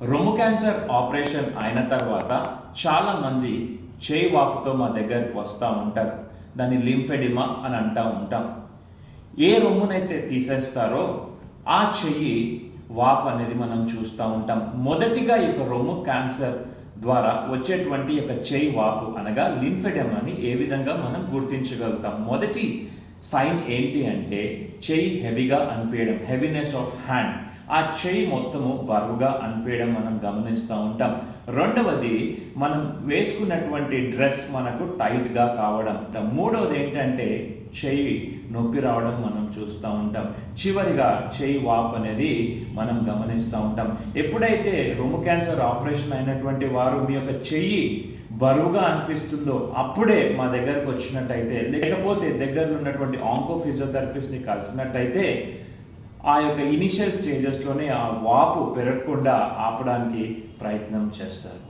రొమ్ము cancer operation అయిన తర్వాత చాలామంది చేయి వాపుతో మా దగ్గరికి వస్తూ ఉంటారు. దాన్ని లింఫెడిమా అని అంటూ ఉంటాం. ఏ రొమ్మునైతే తీసేస్తారో ఆ చెయ్యి వాపు అనేది మనం చూస్తూ ఉంటాం. మొదటిగా ఈ రొమ్ము క్యాన్సర్ ద్వారా వచ్చేటువంటి చెయ్యి వాపు అనగా లింఫెడిమాని ఏ విధంగా మనం గుర్తించగలుగుతాం? మొదటి సైన్ ఏంటి అంటే చెయ్యి హెవీగా అనిపించడం, హెవీనెస్ ఆఫ్ హ్యాండ్. ఆ చెయ్యి మొత్తము బరువుగా అనిపించడం మనం గమనిస్తూ ఉంటాం. రెండవది, మనం వేసుకున్నటువంటి డ్రెస్ మనకు టైట్గా కావడం. మూడవది ఏంటంటే చెయ్యి నొప్పి రావడం మనం చూస్తూ ఉంటాం. చివరిగా చెయ్యి వాపు అనేది మనం గమనిస్తూ ఉంటాం. ఎప్పుడైతే రొమ్ము క్యాన్సర్ ఆపరేషన్ అయినటువంటి వారు మీ చెయ్యి బరువుగా అనిపిస్తుందో అప్పుడే మా దగ్గరకు వచ్చినట్టయితే, లేకపోతే దగ్గరలో ఉన్నటువంటి ఆంకో ఫిజియోథెరపిస్ట్ని కలిసినట్టయితే ఆ ఇనిషియల్ స్టేజెస్లోనే ఆ వాపు పెరగకుండా ఆపడానికి ప్రయత్నం చేస్తారు.